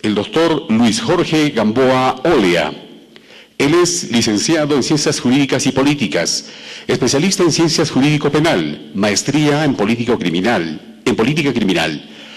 el doctor Luis Jorge Gamboa Olea. Él es licenciado en Ciencias Jurídicas y Políticas, especialista en Ciencias Jurídico-Penal, maestría en Política Criminal,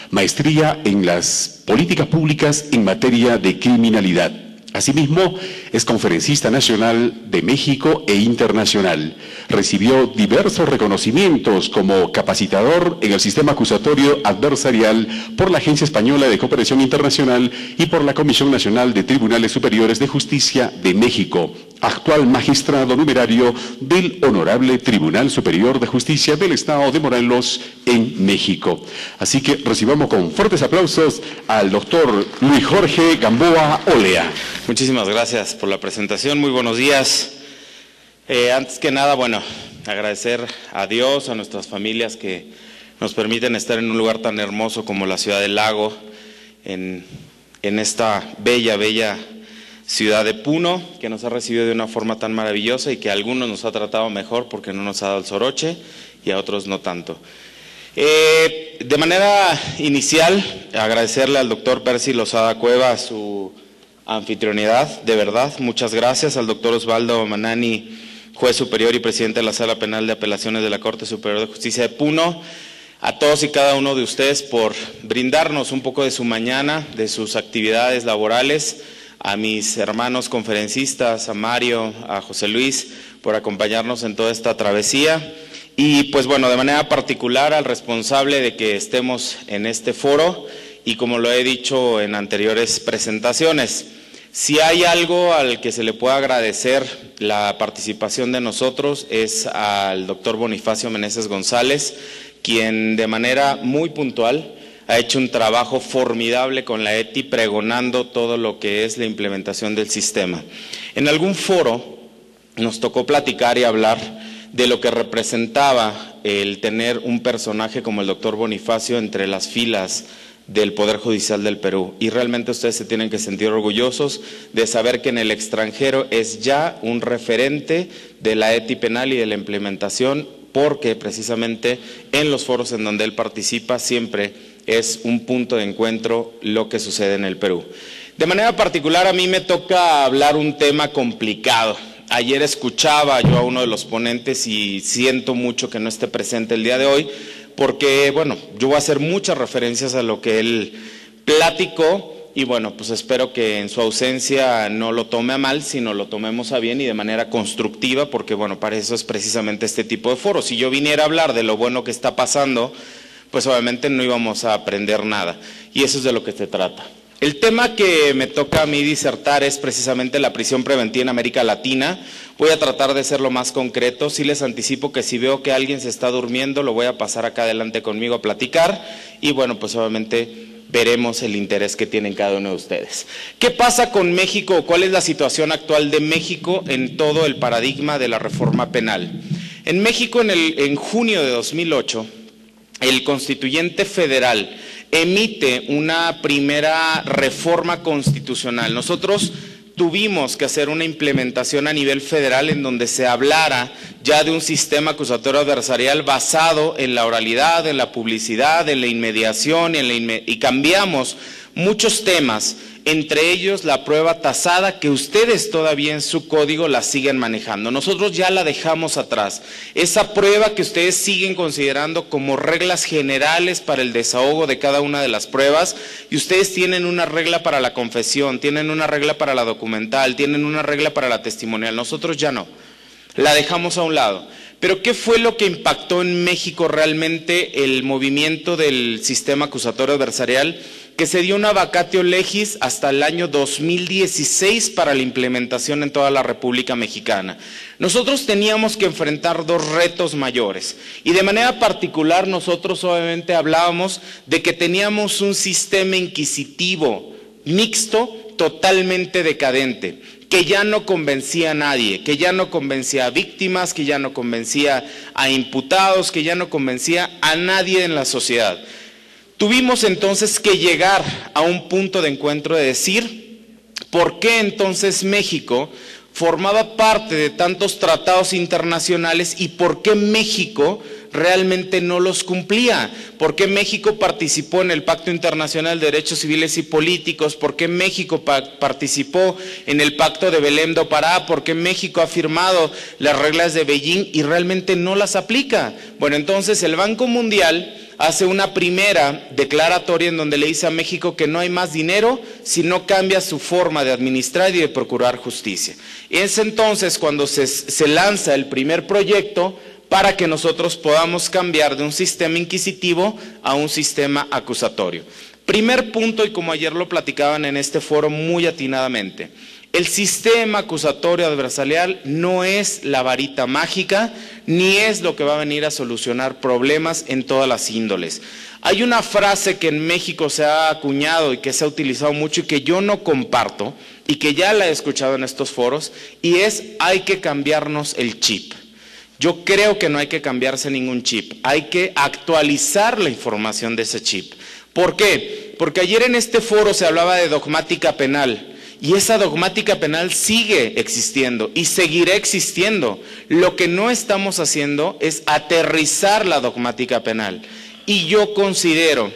maestría en las políticas públicas en materia de criminalidad. Asimismo, es conferencista nacional de México e internacional. Recibió diversos reconocimientos como capacitador en el sistema acusatorio adversarial por la Agencia Española de Cooperación Internacional y por la Comisión Nacional de Tribunales Superiores de Justicia de México. Actual magistrado numerario del Honorable Tribunal Superior de Justicia del Estado de Morelos en México. Así que recibamos con fuertes aplausos al doctor Luis Jorge Gamboa Olea. Muchísimas gracias por la presentación, muy buenos días. Antes que nada, bueno, agradecer a Dios, a nuestras familias que nos permiten estar en un lugar tan hermoso como la Ciudad del Lago, en esta bella ciudad de Puno, que nos ha recibido de una forma tan maravillosa y que a algunos nos ha tratado mejor porque no nos ha dado el soroche y a otros no tanto. De manera inicial, agradecerle al doctor Percy Lozada Cueva su anfitrionidad, de verdad, muchas gracias. Al doctor Osvaldo Manani, juez superior y presidente de la Sala Penal de Apelaciones de la Corte Superior de Justicia de Puno, a todos y cada uno de ustedes por brindarnos un poco de su mañana, de sus actividades laborales, a mis hermanos conferencistas, a Mario, a José Luis, por acompañarnos en toda esta travesía. Y pues bueno, de manera particular al responsable de que estemos en este foro, y como lo he dicho en anteriores presentaciones, si hay algo al que se le pueda agradecer la participación de nosotros es al doctor Bonifacio Meneses González, quien de manera muy puntual ha hecho un trabajo formidable con la ETI pregonando todo lo que es la implementación del sistema. En algún foro nos tocó platicar y hablar de lo que representaba el tener un personaje como el doctor Bonifacio entre las filas del Poder Judicial del Perú, y realmente ustedes se tienen que sentir orgullosos de saber que en el extranjero es ya un referente de la ETI penal y de la implementación, porque precisamente en los foros en donde él participa siempre es un punto de encuentro lo que sucede en el Perú. De manera particular a mí me toca hablar un tema complicado. Ayer escuchaba yo a uno de los ponentes y siento mucho que no esté presente el día de hoy, porque, bueno, yo voy a hacer muchas referencias a lo que él platicó y, bueno, pues espero que en su ausencia no lo tome a mal, sino lo tomemos a bien y de manera constructiva, porque, bueno, para eso es precisamente este tipo de foros. Si yo viniera a hablar de lo bueno que está pasando, pues obviamente no íbamos a aprender nada, y eso es de lo que se trata. El tema que me toca a mí disertar es precisamente la prisión preventiva en América Latina. Voy a tratar de ser lo más concreto. Sí les anticipo que si veo que alguien se está durmiendo, lo voy a pasar acá adelante conmigo a platicar y bueno, pues obviamente veremos el interés que tienen cada uno de ustedes. ¿Qué pasa con México? ¿Cuál es la situación actual de México en todo el paradigma de la reforma penal? En México, en junio de 2008, el constituyente federal emite una primera reforma constitucional. Nosotros tuvimos que hacer una implementación a nivel federal en donde se hablara ya de un sistema acusatorio adversarial basado en la oralidad, en la publicidad, en la inmediación y cambiamos muchos temas, entre ellos la prueba tasada, que ustedes todavía en su código la siguen manejando. Nosotros ya la dejamos atrás. Esa prueba que ustedes siguen considerando como reglas generales para el desahogo de cada una de las pruebas, y ustedes tienen una regla para la confesión, tienen una regla para la documental, tienen una regla para la testimonial. Nosotros ya no. La dejamos a un lado. Pero ¿qué fue lo que impactó en México realmente el movimiento del sistema acusatorio adversarial? Que se dio una vacatio legis hasta el año 2016 para la implementación en toda la República Mexicana. Nosotros teníamos que enfrentar dos retos mayores y de manera particular nosotros obviamente hablábamos de que teníamos un sistema inquisitivo mixto totalmente decadente, que ya no convencía a nadie, que ya no convencía a víctimas, que ya no convencía a imputados, que ya no convencía a nadie en la sociedad. Tuvimos entonces que llegar a un punto de encuentro de decir, ¿por qué entonces México formaba parte de tantos tratados internacionales y por qué México realmente no los cumplía. ¿Por qué México participó en el Pacto Internacional de Derechos Civiles y Políticos? ¿Por qué México participó en el Pacto de Belém do Pará? ¿Por qué México ha firmado las reglas de Beijing y realmente no las aplica? Bueno, entonces el Banco Mundial hace una primera declaratoria en donde le dice a México que no hay más dinero si no cambia su forma de administrar y de procurar justicia. Es entonces cuando se lanza el primer proyecto para que nosotros podamos cambiar de un sistema inquisitivo a un sistema acusatorio. Primer punto, y como ayer lo platicaban en este foro muy atinadamente, el sistema acusatorio adversarial no es la varita mágica, ni es lo que va a venir a solucionar problemas en todas las índoles. Hay una frase que en México se ha acuñado y que se ha utilizado mucho y que yo no comparto, y que ya la he escuchado en estos foros, y es: hay que cambiarnos el chip. Yo creo que no hay que cambiarse ningún chip, hay que actualizar la información de ese chip. ¿Por qué? Porque ayer en este foro se hablaba de dogmática penal, y esa dogmática penal sigue existiendo y seguirá existiendo. Lo que no estamos haciendo es aterrizar la dogmática penal. Y yo considero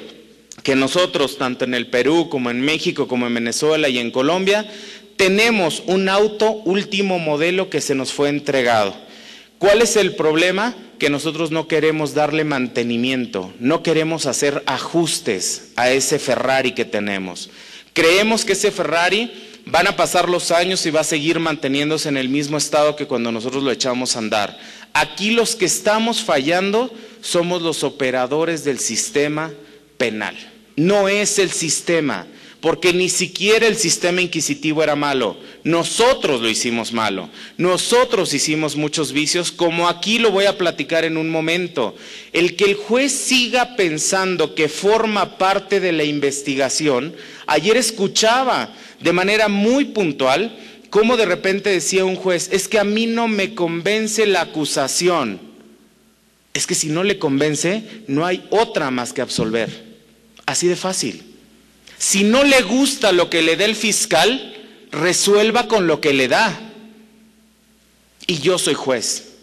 que nosotros, tanto en el Perú como en México, como en Venezuela y en Colombia, tenemos un auto último modelo que se nos fue entregado. ¿Cuál es el problema? Que nosotros no queremos darle mantenimiento, no queremos hacer ajustes a ese Ferrari que tenemos. Creemos que ese Ferrari van a pasar los años y va a seguir manteniéndose en el mismo estado que cuando nosotros lo echamos a andar. Aquí los que estamos fallando somos los operadores del sistema penal. No es el sistema, porque ni siquiera el sistema inquisitivo era malo. Nosotros lo hicimos malo. Nosotros hicimos muchos vicios, como aquí lo voy a platicar en un momento. El que el juez siga pensando que forma parte de la investigación. Ayer escuchaba de manera muy puntual cómo de repente decía un juez: es que a mí no me convence la acusación. Es que si no le convence, no hay otra más que absolver. Así de fácil. Si no le gusta lo que le dé el fiscal, resuelva con lo que le da. Y yo soy juez.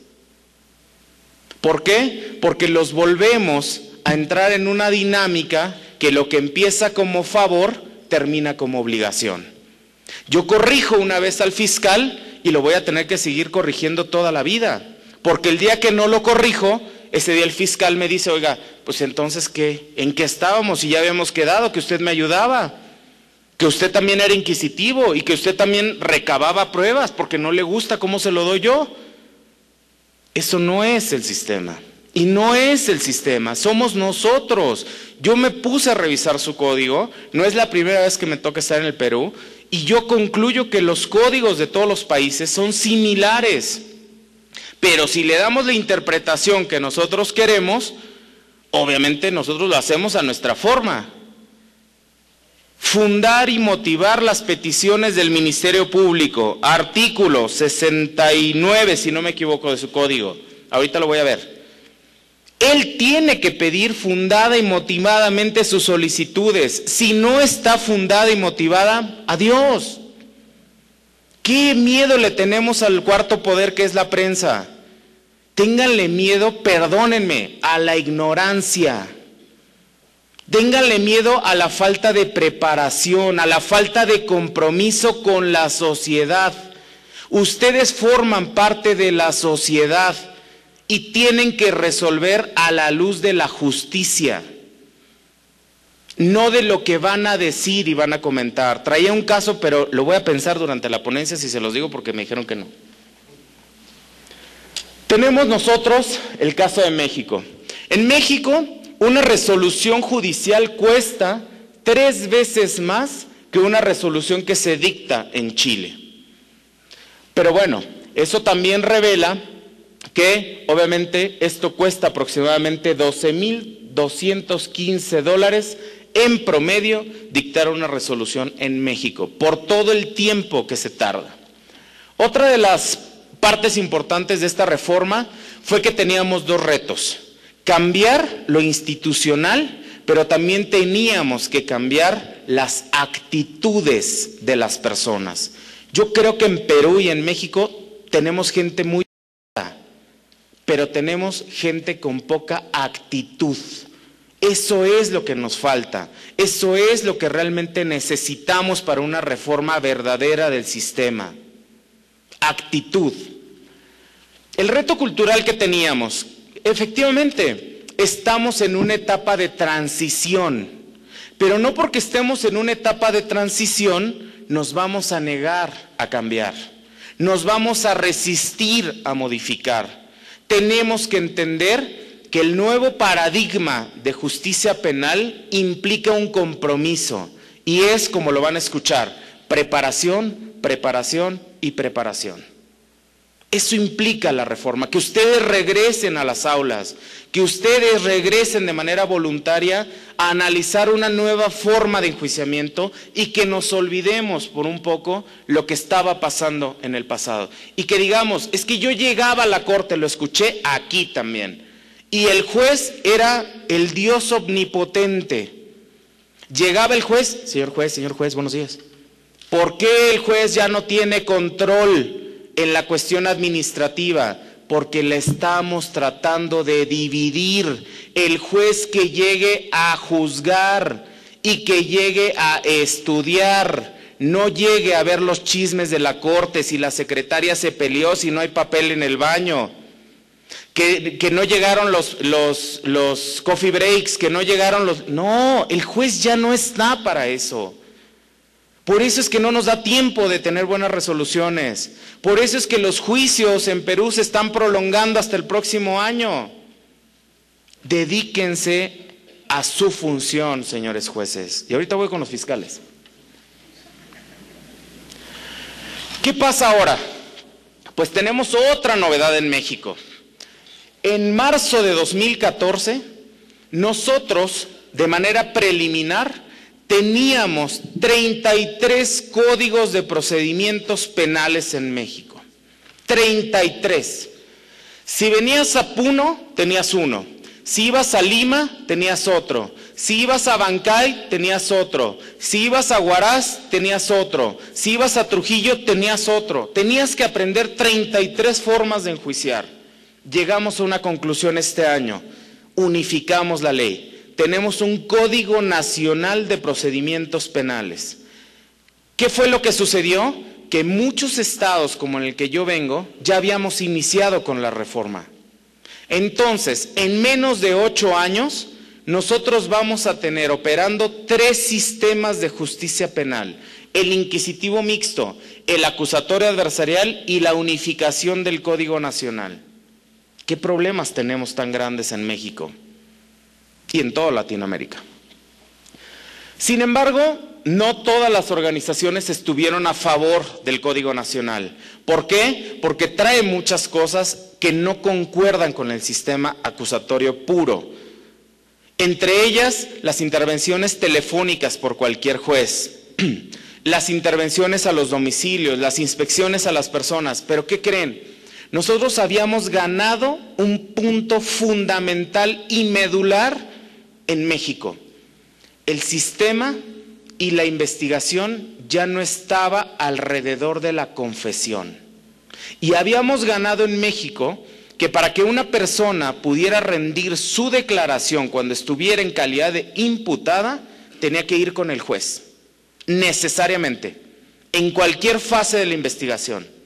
¿Por qué? Porque los volvemos a entrar en una dinámica que lo que empieza como favor termina como obligación. Yo corrijo una vez al fiscal y lo voy a tener que seguir corrigiendo toda la vida, porque el día que no lo corrijo, ese día el fiscal me dice: oiga, pues entonces ¿qué? ¿En qué estábamos? Y ya habíamos quedado que usted me ayudaba, que usted también era inquisitivo y que usted también recababa pruebas porque no le gusta cómo se lo doy yo. Eso no es el sistema. Y no es el sistema, somos nosotros. Yo me puse a revisar su código, no es la primera vez que me toca estar en el Perú, y yo concluyo que los códigos de todos los países son similares. Pero si le damos la interpretación que nosotros queremos, obviamente nosotros lo hacemos a nuestra forma. Fundar y motivar las peticiones del Ministerio Público, artículo 69, si no me equivoco, de su código. Ahorita lo voy a ver. Él tiene que pedir fundada y motivadamente sus solicitudes. Si no está fundada y motivada, adiós. ¿Qué miedo le tenemos al cuarto poder, que es la prensa? Ténganle miedo, perdónenme, a la ignorancia. Ténganle miedo a la falta de preparación, a la falta de compromiso con la sociedad. Ustedes forman parte de la sociedad y tienen que resolver a la luz de la justicia, no de lo que van a decir y van a comentar. Traía un caso, pero lo voy a pensar durante la ponencia si se los digo, porque me dijeron que no. Tenemos nosotros el caso de México. En México, una resolución judicial cuesta 3 veces más que una resolución que se dicta en Chile. Pero bueno, eso también revela que obviamente esto cuesta aproximadamente $12,215 en promedio dictar una resolución en México, por todo el tiempo que se tarda. Otra de las partes importantes de esta reforma fue que teníamos 2 retos: cambiar lo institucional, pero también teníamos que cambiar las actitudes de las personas. Yo creo que en Perú y en México tenemos gente muy pero tenemos gente con poca actitud. Eso es lo que nos falta, eso es lo que realmente necesitamos para una reforma verdadera del sistema. Actitud. El reto cultural que teníamos, efectivamente, estamos en una etapa de transición, pero no porque estemos en una etapa de transición nos vamos a negar a cambiar, nos vamos a resistir a modificar. Tenemos que entender que el nuevo paradigma de justicia penal implica un compromiso y es, como lo van a escuchar, preparación, preparación y preparación. Eso implica la reforma, que ustedes regresen a las aulas, que ustedes regresen de manera voluntaria a analizar una nueva forma de enjuiciamiento y que nos olvidemos por un poco lo que estaba pasando en el pasado. Y que digamos, es que yo llegaba a la corte, lo escuché aquí también, y el juez era el Dios omnipotente. Llegaba el juez, señor juez, buenos días. ¿Por qué el juez ya no tiene control en la cuestión administrativa? Porque le estamos tratando de dividir. El juez que llegue a juzgar y que llegue a estudiar, no llegue a ver los chismes de la corte, si la secretaria se peleó, si no hay papel en el baño, que no llegaron los coffee breaks, que no llegaron los... No, el juez ya no está para eso. Por eso es que no nos da tiempo de tener buenas resoluciones. Por eso es que los juicios en Perú se están prolongando hasta el próximo año. Dedíquense a su función, señores jueces. Y ahorita voy con los fiscales. ¿Qué pasa ahora? Pues tenemos otra novedad en México. En marzo de 2014, nosotros, de manera preliminar, teníamos 33 códigos de procedimientos penales en México. 33. Si venías a Puno, tenías uno. Si ibas a Lima, tenías otro. Si ibas a Bancay, tenías otro. Si ibas a Huaraz, tenías otro. Si ibas a Trujillo, tenías otro. Tenías que aprender 33 formas de enjuiciar. Llegamos a una conclusión este año. Unificamos la ley. Tenemos un Código Nacional de Procedimientos Penales. ¿Qué fue lo que sucedió? Que muchos estados, como en el que yo vengo, ya habíamos iniciado con la reforma. Entonces, en menos de 8 años, nosotros vamos a tener operando 3 sistemas de justicia penal: el inquisitivo mixto, el acusatorio adversarial y la unificación del Código Nacional. ¿Qué problemas tenemos tan grandes en México y en toda Latinoamérica? Sin embargo, no todas las organizaciones estuvieron a favor del Código Nacional. ¿Por qué? Porque trae muchas cosas que no concuerdan con el sistema acusatorio puro. Entre ellas, las intervenciones telefónicas por cualquier juez, las intervenciones a los domicilios, las inspecciones a las personas. ¿Pero qué creen? Nosotros habíamos ganado un punto fundamental y medular en México. El sistema y la investigación ya no estaba alrededor de la confesión. Y habíamos ganado en México que para que una persona pudiera rendir su declaración cuando estuviera en calidad de imputada, tenía que ir con el juez, necesariamente, en cualquier fase de la investigación.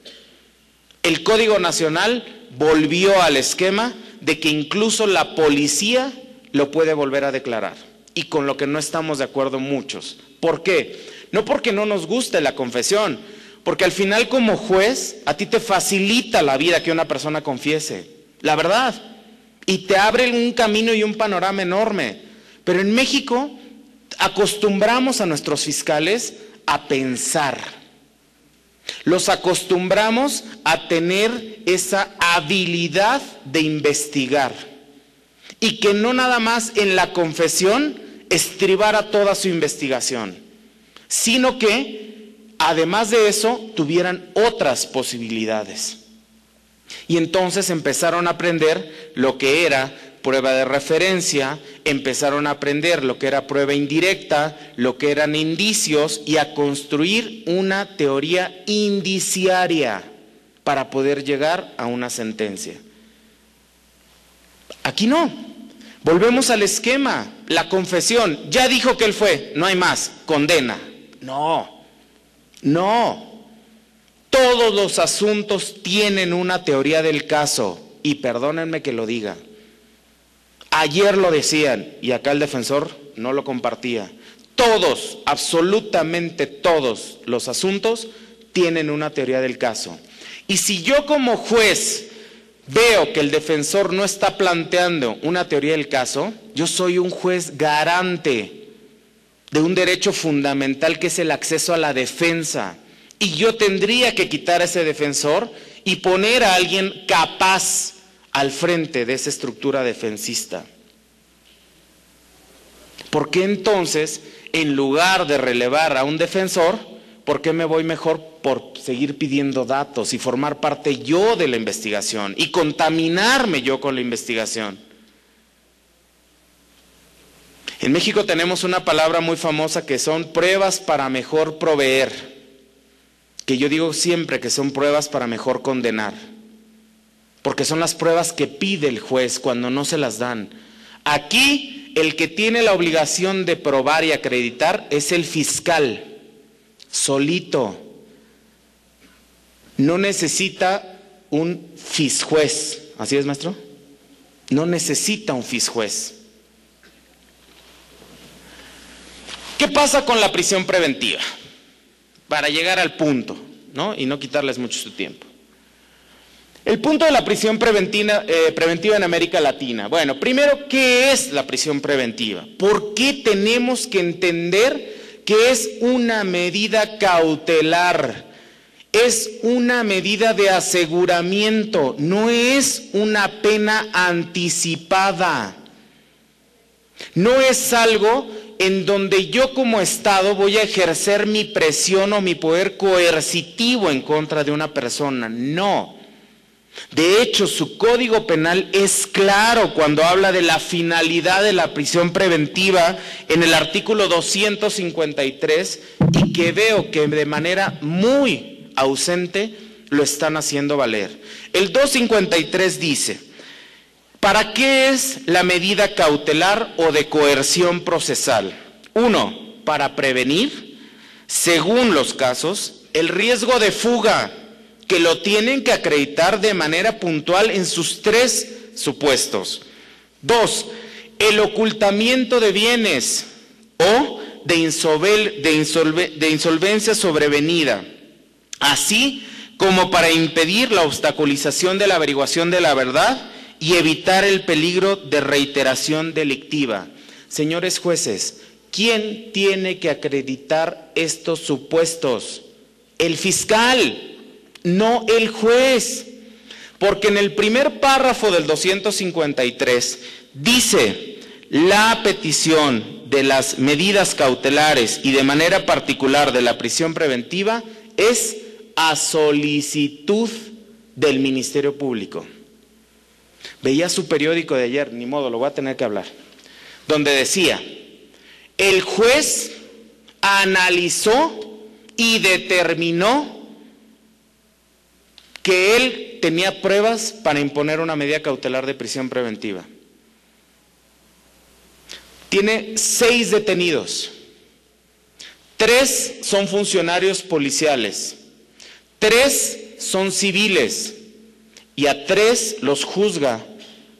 El Código Nacional volvió al esquema de que incluso la policía lo puede volver a declarar, y con lo que no estamos de acuerdo muchos. ¿Por qué? No porque no nos guste la confesión, porque al final como juez a ti te facilita la vida que una persona confiese, la verdad, y te abre un camino y un panorama enorme. Pero en México acostumbramos a nuestros fiscales a pensar. Los acostumbramos a tener esa habilidad de investigar y que no nada más en la confesión estribara toda su investigación, sino que además de eso tuvieran otras posibilidades. Y entonces empezaron a aprender lo que era prueba de referencia, empezaron a aprender lo que era prueba indirecta, lo que eran indicios y a construir una teoría indiciaria para poder llegar a una sentencia. Aquí no. Volvemos al esquema, la confesión. Ya dijo que él fue, no hay más, condena. No, no. Todos los asuntos tienen una teoría del caso. Y perdónenme que lo diga. Ayer lo decían y acá el defensor no lo compartía. Todos, absolutamente todos los asuntos tienen una teoría del caso. Y si yo como juez veo que el defensor no está planteando una teoría del caso, yo soy un juez garante de un derecho fundamental que es el acceso a la defensa. Y yo tendría que quitar a ese defensor y poner a alguien capaz al frente de esa estructura defensista. ¿Por qué entonces, en lugar de relevar a un defensor, por qué me voy mejor por seguir pidiendo datos y formar parte yo de la investigación y contaminarme yo con la investigación? En México tenemos una palabra muy famosa que son pruebas para mejor proveer, que yo digo siempre que son pruebas para mejor condenar, porque son las pruebas que pide el juez cuando no se las dan. Aquí el que tiene la obligación de probar y acreditar es el fiscal, solito. No necesita un fisjuez. ¿Así es, maestro? No necesita un fisjuez. ¿Qué pasa con la prisión preventiva? Para llegar al punto, ¿no? Y no quitarles mucho su tiempo. El punto de la prisión preventiva en América Latina. Bueno, primero, ¿qué es la prisión preventiva? ¿Por qué tenemos que entender que es una medida cautelar? Es una medida de aseguramiento, no es una pena anticipada. No es algo en donde yo como Estado voy a ejercer mi presión o mi poder coercitivo en contra de una persona. No. De hecho, su código penal es claro cuando habla de la finalidad de la prisión preventiva en el artículo 253 y que veo que de manera muy ausente lo están haciendo valer. El 253 dice: ¿para qué es la medida cautelar o de coerción procesal? 1. Para prevenir, según los casos, el riesgo de fuga, que lo tienen que acreditar de manera puntual en sus 3 supuestos. 2. El ocultamiento de bienes o de insolvencia sobrevenida, así como para impedir la obstaculización de la averiguación de la verdad y evitar el peligro de reiteración delictiva. Señores jueces, ¿quién tiene que acreditar estos supuestos? El fiscal, no el juez, porque en el primer párrafo del 253 dice: la petición de las medidas cautelares y de manera particular de la prisión preventiva es a solicitud del Ministerio Público. Veía su periódico de ayer, ni modo, lo voy a tener que hablar, donde decía: el juez analizó y determinó que él tenía pruebas para imponer una medida cautelar de prisión preventiva. Tiene 6 detenidos, 3 son funcionarios policiales, 3 son civiles, y a 3 los juzga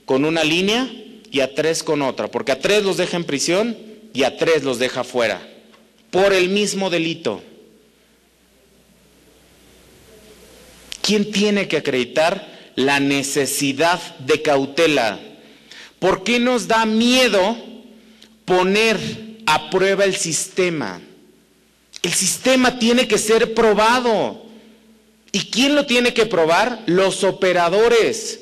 con una línea y a 3 con otra, porque a 3 los deja en prisión y a 3 los deja fuera, por el mismo delito. ¿Quién tiene que acreditar la necesidad de cautela? ¿Por qué nos da miedo poner a prueba el sistema? El sistema tiene que ser probado. ¿Y quién lo tiene que probar? Los operadores.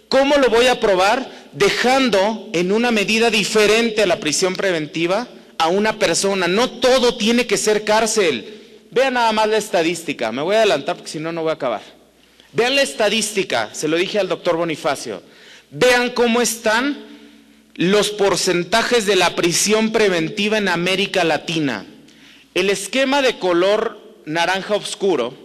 ¿Cómo lo voy a probar? Dejando en una medida diferente a la prisión preventiva a una persona. No todo tiene que ser cárcel. Vean nada más la estadística. Me voy a adelantar porque si no, no voy a acabar. Vean la estadística, se lo dije al doctor Bonifacio. Vean cómo están los porcentajes de la prisión preventiva en América Latina. El esquema de color naranja oscuro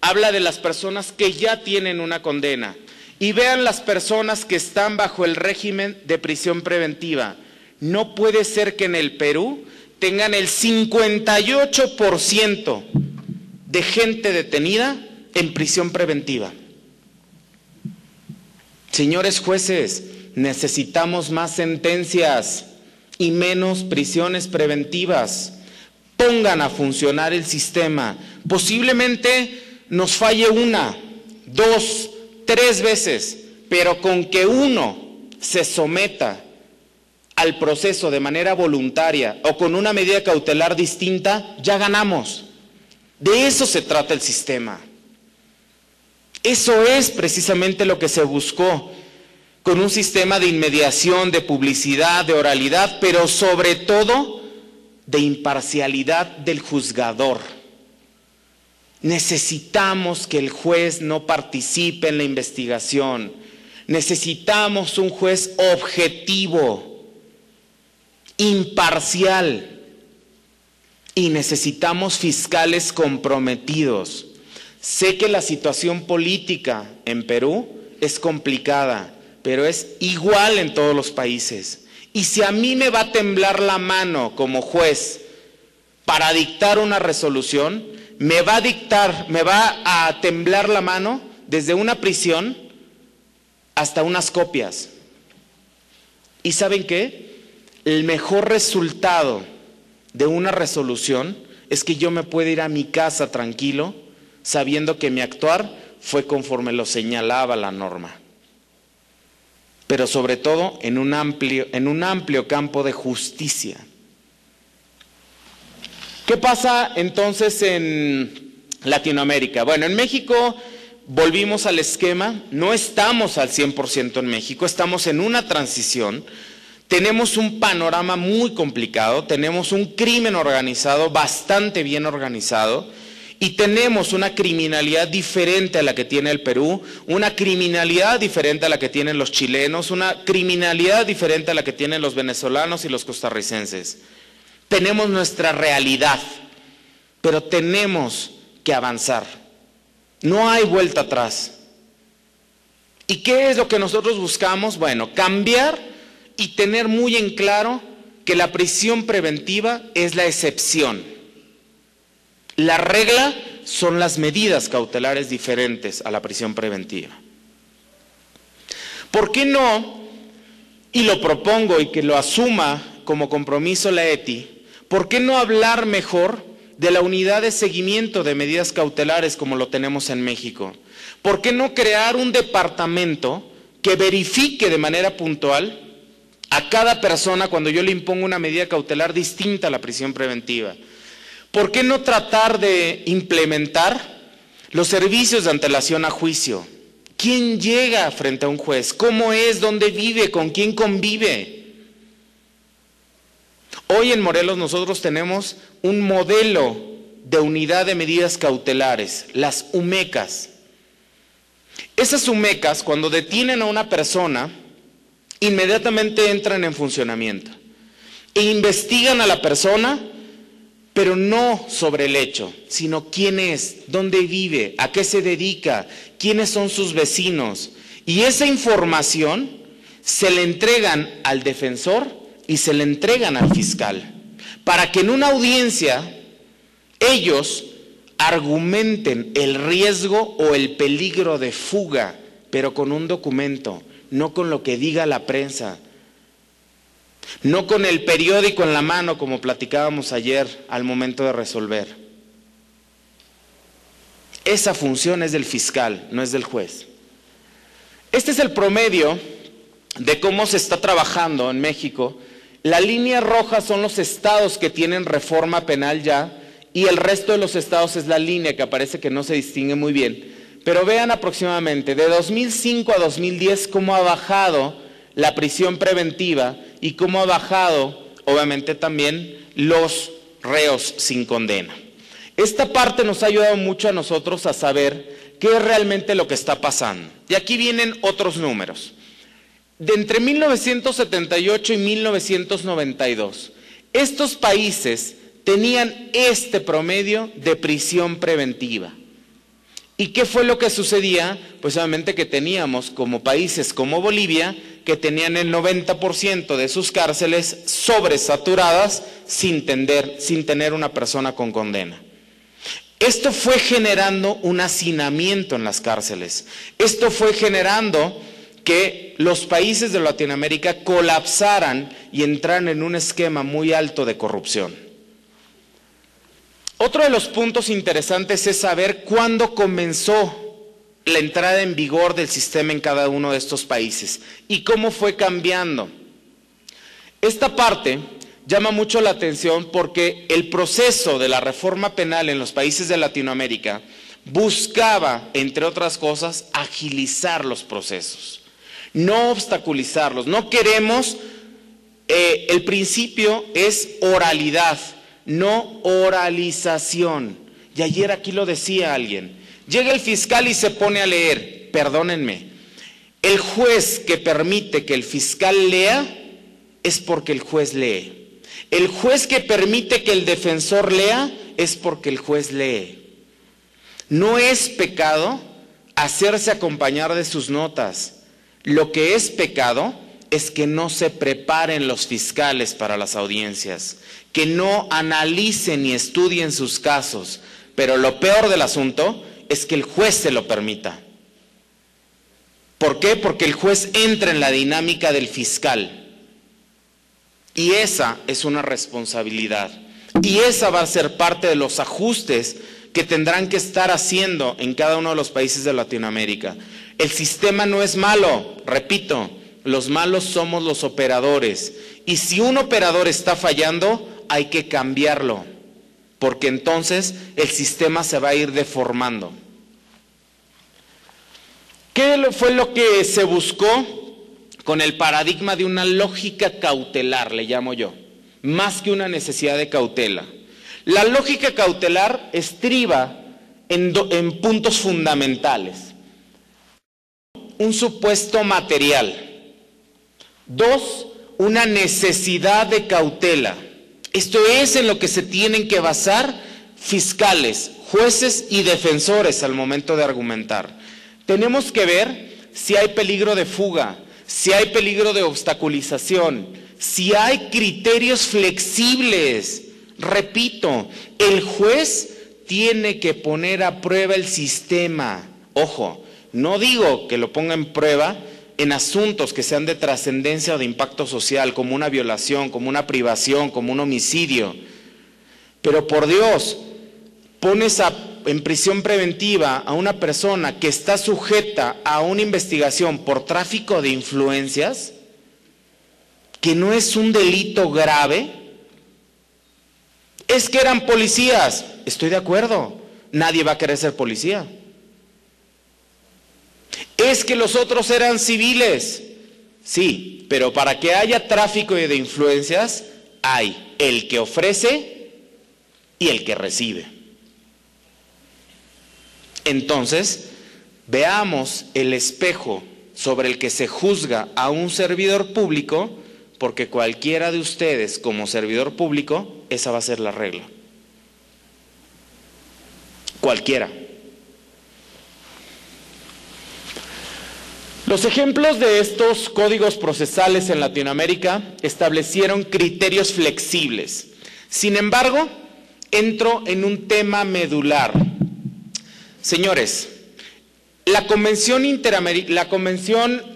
habla de las personas que ya tienen una condena y vean las personas que están bajo el régimen de prisión preventiva. No puede ser que en el Perú tengan el 58% de gente detenida en prisión preventiva. Señores jueces, necesitamos más sentencias y menos prisiones preventivas. Pongan a funcionar el sistema. Posiblemente nos falle 1, 2, 3 veces, pero con que uno se someta al proceso de manera voluntaria o con una medida cautelar distinta, ya ganamos. De eso se trata el sistema. Eso es precisamente lo que se buscó con un sistema de inmediación, de publicidad, de oralidad, pero sobre todo de imparcialidad del juzgador. Necesitamos que el juez no participe en la investigación. Necesitamos un juez objetivo, imparcial, y necesitamos fiscales comprometidos. Sé que la situación política en Perú es complicada, pero es igual en todos los países. Y si a mí me va a temblar la mano como juez para dictar una resolución, me va a temblar la mano desde una prisión hasta unas copias. ¿Y saben qué? El mejor resultado de una resolución es que yo me pueda ir a mi casa tranquilo, sabiendo que mi actuar fue conforme lo señalaba la norma. Pero sobre todo en un amplio campo de justicia. ¿Qué pasa entonces en Latinoamérica? Bueno, en México volvimos al esquema, no estamos al 100% en México, estamos en una transición. Tenemos un panorama muy complicado, tenemos un crimen organizado bastante bien organizado y tenemos una criminalidad diferente a la que tiene el Perú, una criminalidad diferente a la que tienen los chilenos, una criminalidad diferente a la que tienen los venezolanos y los costarricenses. Tenemos nuestra realidad, pero tenemos que avanzar. No hay vuelta atrás. ¿Y qué es lo que nosotros buscamos? Bueno, cambiar y tener muy en claro que la prisión preventiva es la excepción. La regla son las medidas cautelares diferentes a la prisión preventiva. ¿Por qué no? Y lo propongo y que lo asuma como compromiso la ETI, ¿por qué no hablar mejor de la unidad de seguimiento de medidas cautelares como lo tenemos en México? ¿Por qué no crear un departamento que verifique de manera puntual a cada persona cuando yo le impongo una medida cautelar distinta a la prisión preventiva? ¿Por qué no tratar de implementar los servicios de antelación a juicio? ¿Quién llega frente a un juez? ¿Cómo es? ¿Dónde vive? ¿Con quién convive? Hoy en Morelos nosotros tenemos un modelo de unidad de medidas cautelares, las UMECAS. Esas UMECAS, cuando detienen a una persona, inmediatamente entran en funcionamiento e investigan a la persona, pero no sobre el hecho, sino quién es, dónde vive, a qué se dedica, quiénes son sus vecinos. Y esa información se le entregan al defensor y se le entregan al fiscal, para que en una audiencia ellos argumenten el riesgo o el peligro de fuga, pero con un documento, no con lo que diga la prensa, no con el periódico en la mano como platicábamos ayer al momento de resolver. Esa función es del fiscal, no es del juez. Este es el promedio de cómo se está trabajando en México. La línea roja son los estados que tienen reforma penal ya, y el resto de los estados es la línea que parece que no se distingue muy bien. Pero vean aproximadamente, de 2005 a 2010, cómo ha bajado la prisión preventiva y cómo ha bajado, obviamente, también los reos sin condena. Esta parte nos ha ayudado mucho a nosotros a saber qué es realmente lo que está pasando. Y aquí vienen otros números. De entre 1978 y 1992, estos países tenían este promedio de prisión preventiva. ¿Y qué fue lo que sucedía? Pues obviamente que teníamos como países como Bolivia, que tenían el 90% de sus cárceles sobresaturadas sin tener una persona con condena. Esto fue generando un hacinamiento en las cárceles. Esto fue generando que los países de Latinoamérica colapsaran y entraran en un esquema muy alto de corrupción. Otro de los puntos interesantes es saber cuándo comenzó la entrada en vigor del sistema en cada uno de estos países y cómo fue cambiando. Esta parte llama mucho la atención porque el proceso de la reforma penal en los países de Latinoamérica buscaba, entre otras cosas, agilizar los procesos, no obstaculizarlos. No queremos, el principio es oralidad, no oralización. Y ayer aquí lo decía alguien, llega el fiscal y se pone a leer, perdónenme, el juez que permite que el fiscal lea es porque el juez lee. El juez que permite que el defensor lea es porque el juez lee. No es pecado hacerse acompañar de sus notas. Lo que es pecado es que no se preparen los fiscales para las audiencias, que no analicen ni estudien sus casos. Pero lo peor del asunto es que el juez se lo permita. ¿Por qué? Porque el juez entra en la dinámica del fiscal. Y esa es una responsabilidad. Y esa va a ser parte de los ajustes que tendrán que estar haciendo en cada uno de los países de Latinoamérica. El sistema no es malo, repito, los malos somos los operadores. Y si un operador está fallando, hay que cambiarlo, porque entonces el sistema se va a ir deformando. ¿Qué fue lo que se buscó con el paradigma de una lógica cautelar, le llamo yo, más que una necesidad de cautela? La lógica cautelar estriba en puntos fundamentales. Un supuesto material. 2, una necesidad de cautela. Esto es en lo que se tienen que basar fiscales, jueces y defensores al momento de argumentar. Tenemos que ver si hay peligro de fuga, si hay peligro de obstaculización, si hay criterios flexibles. Repito, el juez tiene que poner a prueba el sistema. Ojo, no digo que lo ponga en prueba en asuntos que sean de trascendencia o de impacto social, como una violación, como una privación, como un homicidio. Pero por Dios, pones en prisión preventiva a una persona que está sujeta a una investigación por tráfico de influencias, que no es un delito grave. Es que eran policías, estoy de acuerdo, nadie va a querer ser policía. Es que los otros eran civiles, sí, pero para que haya tráfico de influencias, hay el que ofrece y el que recibe. Entonces, veamos el espejo sobre el que se juzga a un servidor público, porque cualquiera de ustedes como servidor público, esa va a ser la regla. Cualquiera. Los ejemplos de estos códigos procesales en Latinoamérica establecieron criterios flexibles. Sin embargo, entro en un tema medular. Señores, la Convención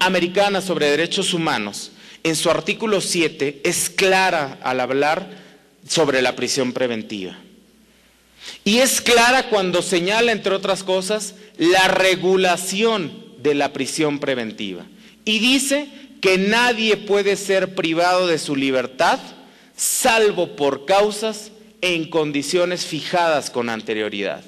Americana sobre Derechos Humanos, en su artículo 7, es clara al hablar sobre la prisión preventiva. Y es clara cuando señala, entre otras cosas, la regulación de la prisión preventiva. Y dice que nadie puede ser privado de su libertad, salvo por causas en condiciones fijadas con anterioridad.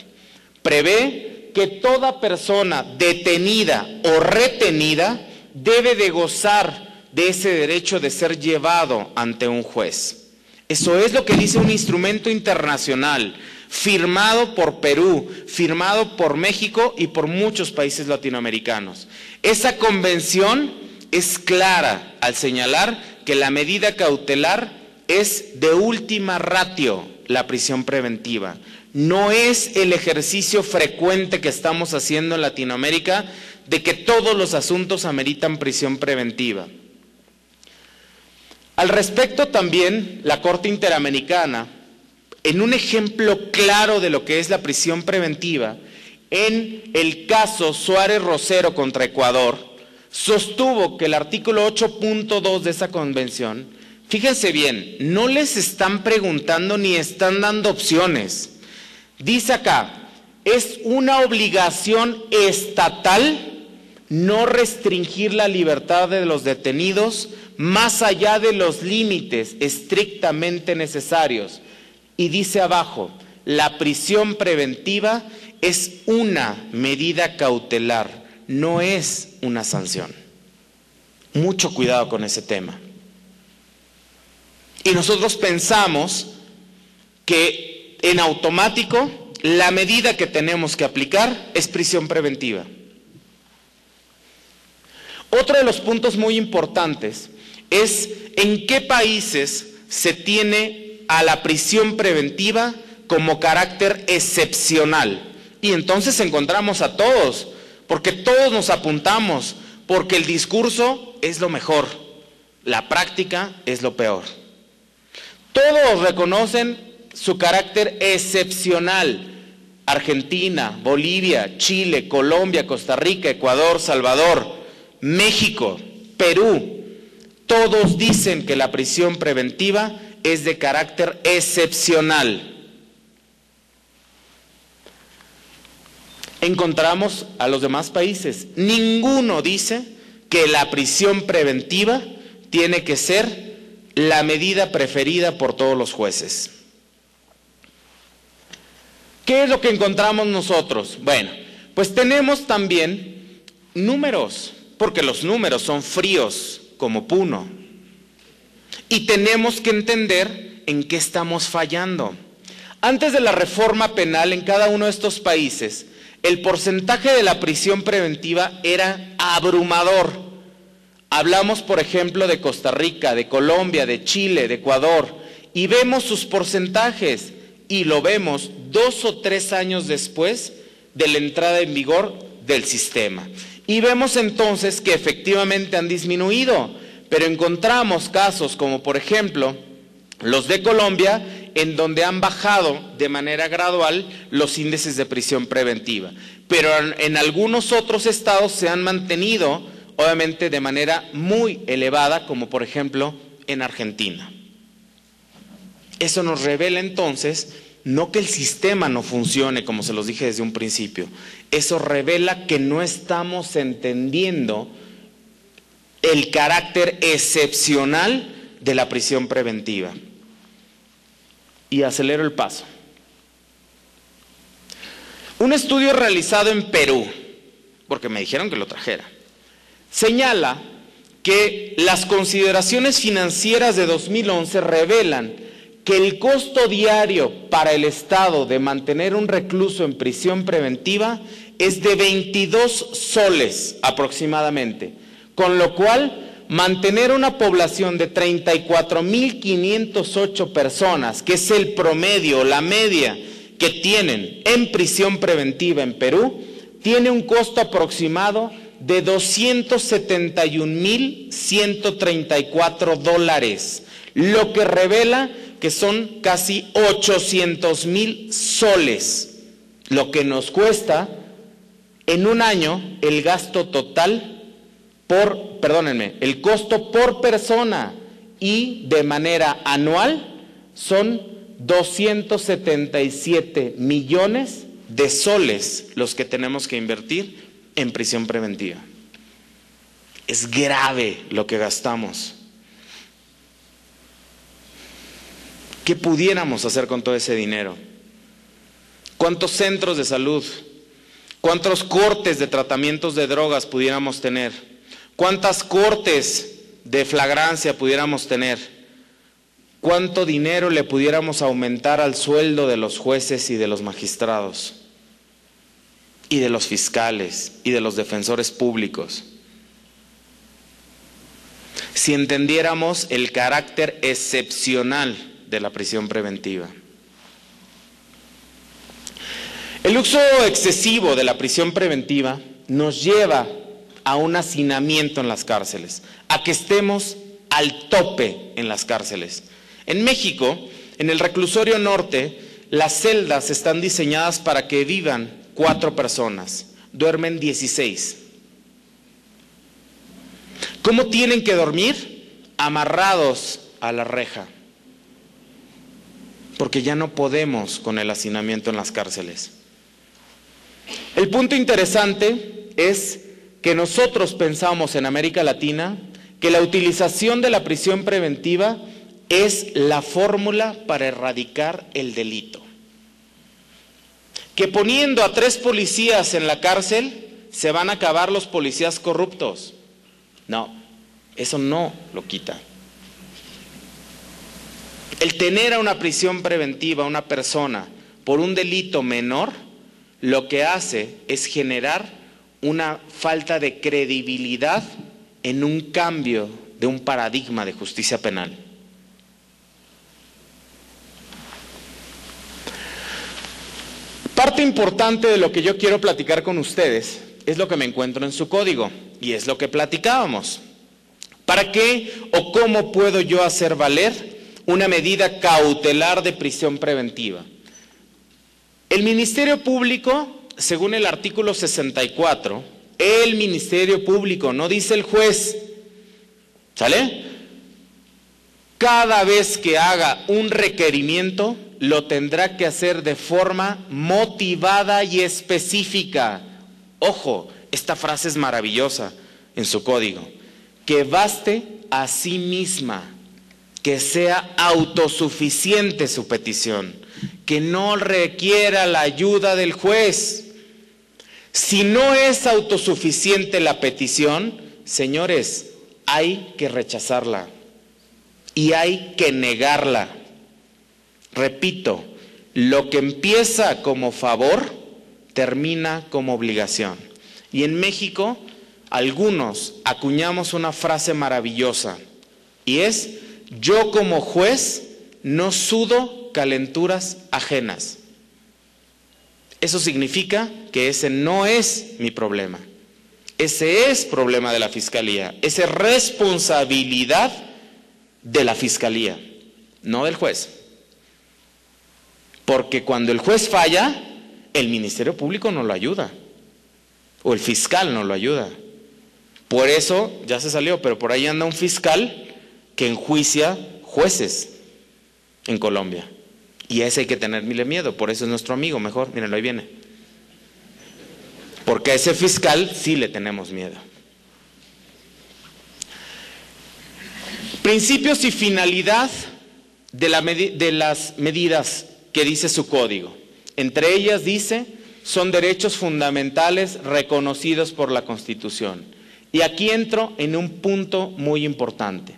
Prevé que toda persona detenida o retenida debe de gozar de ese derecho de ser llevado ante un juez. Eso es lo que dice un instrumento internacional firmado por Perú, firmado por México y por muchos países latinoamericanos. Esa convención es clara al señalar que la medida cautelar es de última ratio la prisión preventiva. No es el ejercicio frecuente que estamos haciendo en Latinoamérica de que todos los asuntos ameritan prisión preventiva. Al respecto también, la Corte Interamericana, en un ejemplo claro de lo que es la prisión preventiva, en el caso Suárez Rosero contra Ecuador, sostuvo que el artículo 8.2 de esa convención, fíjense bien, no les están preguntando ni están dando opciones. Dice acá, es una obligación estatal no restringir la libertad de los detenidos más allá de los límites estrictamente necesarios. Y dice abajo, la prisión preventiva es una medida cautelar, no es una sanción. Mucho cuidado con ese tema. Y nosotros pensamos que en automático la medida que tenemos que aplicar es prisión preventiva. Otro de los puntos muy importantes es en qué países se tiene a la prisión preventiva como carácter excepcional. Y entonces encontramos a todos, porque todos nos apuntamos, porque el discurso es lo mejor, la práctica es lo peor. Todos reconocen su carácter excepcional. Argentina, Bolivia, Chile, Colombia, Costa Rica, Ecuador, Salvador, México, Perú, todos dicen que la prisión preventiva es de carácter excepcional. Encontramos a los demás países, ninguno dice que la prisión preventiva tiene que ser la medida preferida por todos los jueces. ¿Qué es lo que encontramos nosotros? Bueno, pues tenemos también números, porque los números son fríos como Puno. Y tenemos que entender en qué estamos fallando. Antes de la reforma penal en cada uno de estos países, el porcentaje de la prisión preventiva era abrumador. Hablamos, por ejemplo, de Costa Rica, de Colombia, de Chile, de Ecuador, y vemos sus porcentajes, y lo vemos 2 o 3 años después de la entrada en vigor del sistema. Y vemos entonces que efectivamente han disminuido, pero encontramos casos como por ejemplo los de Colombia, en donde han bajado de manera gradual los índices de prisión preventiva. Pero en algunos otros estados se han mantenido, obviamente de manera muy elevada, como por ejemplo en Argentina. Eso nos revela entonces, no que el sistema no funcione, como se los dije desde un principio, eso revela que no estamos entendiendo el carácter excepcional de la prisión preventiva. Y acelero el paso. Un estudio realizado en Perú, porque me dijeron que lo trajera, señala que las consideraciones financieras de 2011 revelan que el costo diario para el Estado de mantener un recluso en prisión preventiva es de 22 soles aproximadamente, con lo cual mantener una población de 34.508 personas, que es el promedio, la media que tienen en prisión preventiva en Perú, tiene un costo aproximado de $271.134, lo que revela que son casi 800,000 soles, lo que nos cuesta en un año el gasto total el costo por persona, y de manera anual son 277 millones de soles los que tenemos que invertir en prisión preventiva. Es grave lo que gastamos. ¿Qué pudiéramos hacer con todo ese dinero? ¿Cuántos centros de salud? ¿Cuántos cortes de tratamientos de drogas pudiéramos tener? ¿Cuántas cortes de flagrancia pudiéramos tener? ¿Cuánto dinero le pudiéramos aumentar al sueldo de los jueces y de los magistrados? Y de los fiscales y de los defensores públicos. Si entendiéramos el carácter excepcional de la prisión preventiva. El uso excesivo de la prisión preventiva nos lleva a un hacinamiento en las cárceles, a que estemos al tope en las cárceles. En México, en el reclusorio norte, las celdas están diseñadas para que vivan 4 personas, duermen 16. ¿Cómo tienen que dormir? Amarrados a la reja, porque ya no podemos con el hacinamiento en las cárceles. El punto interesante es que nosotros pensamos en América Latina que la utilización de la prisión preventiva es la fórmula para erradicar el delito. Que poniendo a 3 policías en la cárcel se van a acabar los policías corruptos. No, eso no lo quita. El tener a una prisión preventiva a una persona por un delito menor, lo que hace es generar una falta de credibilidad en un cambio de un paradigma de justicia penal. Parte importante de lo que yo quiero platicar con ustedes es lo que me encuentro en su código y es lo que platicábamos. ¿Para qué o cómo puedo yo hacer valer una medida cautelar de prisión preventiva? El Ministerio Público, según el artículo 64, el Ministerio Público, no dice el juez, ¿sale? Cada vez que haga un requerimiento, lo tendrá que hacer de forma motivada y específica. Ojo, esta frase es maravillosa en su código. Que baste a sí misma, que sea autosuficiente su petición, que no requiera la ayuda del juez. Si no es autosuficiente la petición, señores, hay que rechazarla y hay que negarla. Repito, lo que empieza como favor, termina como obligación. Y en México, algunos acuñamos una frase maravillosa, y es: yo como juez no sudo calenturas ajenas. Eso significa que ese no es mi problema. Ese es problema de la Fiscalía. Esa es responsabilidad de la Fiscalía, no del juez. Porque cuando el juez falla, el Ministerio Público no lo ayuda. O el fiscal no lo ayuda. Por eso, ya se salió, pero por ahí anda un fiscal que enjuicia jueces en Colombia. Y a ese hay que tenerle miedo, por eso es nuestro amigo, mejor, mírenlo, ahí viene. Porque a ese fiscal sí le tenemos miedo. Principios y finalidad de las medidas que dice su código. Entre ellas dice, son derechos fundamentales reconocidos por la Constitución. Y aquí entro en un punto muy importante.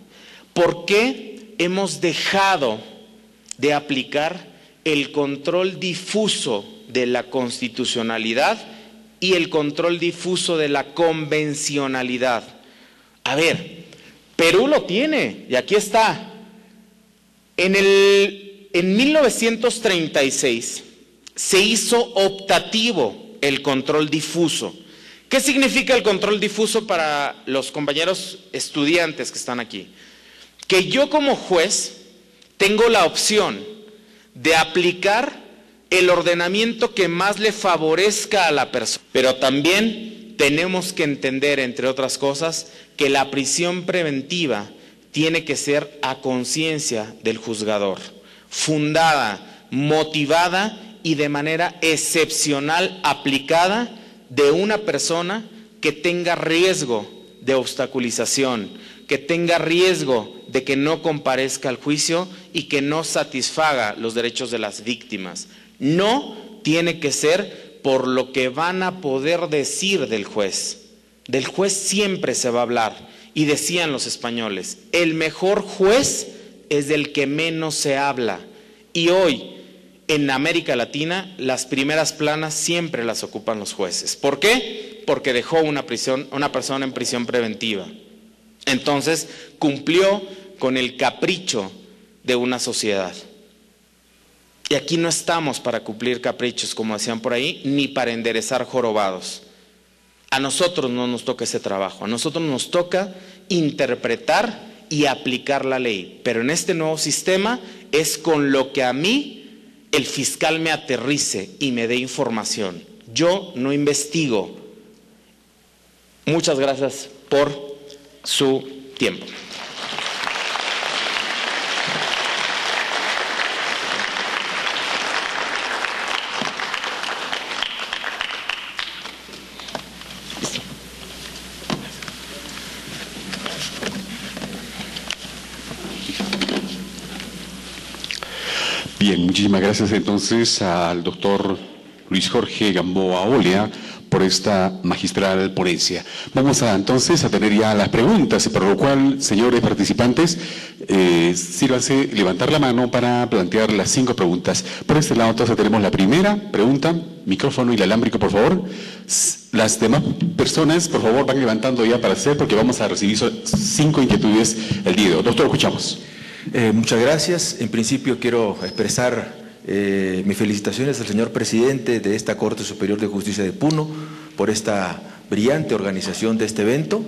¿Por qué hemos dejado de aplicar el control difuso de la constitucionalidad y el control difuso de la convencionalidad? A ver, Perú lo tiene, y aquí está. En 1936 se hizo optativo el control difuso. ¿Qué significa el control difuso para los compañeros estudiantes que están aquí? Que yo como juez tengo la opción de aplicar el ordenamiento que más le favorezca a la persona. Pero también tenemos que entender, entre otras cosas, que la prisión preventiva tiene que ser a conciencia del juzgador, fundada, motivada y de manera excepcional aplicada de una persona que tenga riesgo de obstaculización, que tenga riesgo de que no comparezca al juicio y que no satisfaga los derechos de las víctimas. No tiene que ser por lo que van a poder decir del juez. Del juez siempre se va a hablar. Y decían los españoles, el mejor juez es del que menos se habla. Y hoy, en América Latina, las primeras planas siempre las ocupan los jueces. ¿Por qué? Porque dejó una persona en prisión preventiva. Entonces, cumplió con el capricho de una sociedad. Y aquí no estamos para cumplir caprichos, como decían por ahí, ni para enderezar jorobados. A nosotros no nos toca ese trabajo, a nosotros nos toca interpretar y aplicar la ley. Pero en este nuevo sistema es con lo que a mí el fiscal me aterrice y me dé información. Yo no investigo. Muchas gracias por su tiempo. Bien, muchísimas gracias entonces al doctor Luis Jorge Gamboa Olea por esta magistral ponencia. Vamos entonces a tener ya las preguntas, por lo cual, señores participantes, sírvanse levantar la mano para plantear las 5 preguntas. Por este lado entonces tenemos la primera pregunta, micrófono inalámbrico por favor. Las demás personas por favor van levantando ya para hacer, porque vamos a recibir 5 inquietudes el día de hoy. Doctor, escuchamos. Muchas gracias. En principio quiero expresar mis felicitaciones al señor presidente de esta Corte Superior de Justicia de Puno por esta brillante organización de este evento,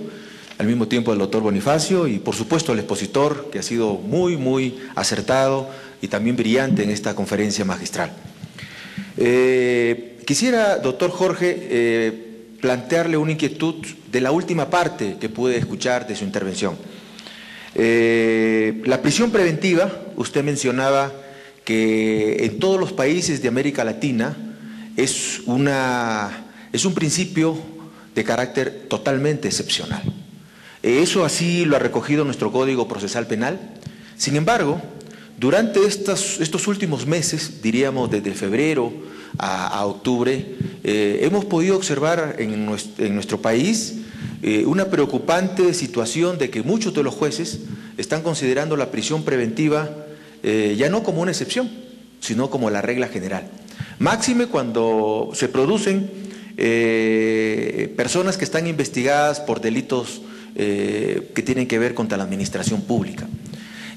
al mismo tiempo al doctor Bonifacio y por supuesto al expositor que ha sido muy acertado y también brillante en esta conferencia magistral. Quisiera, doctor Jorge, plantearle una inquietud de la última parte que pude escuchar de su intervención. La prisión preventiva, usted mencionaba que en todos los países de América Latina es un principio de carácter totalmente excepcional. Eso así lo ha recogido nuestro Código Procesal Penal. Sin embargo, durante estos últimos meses, diríamos desde febrero a octubre, hemos podido observar en nuestro país una preocupante situación de que muchos de los jueces están considerando la prisión preventiva ya no como una excepción, sino como la regla general. Máxime cuando se producen personas que están investigadas por delitos que tienen que ver contra la administración pública.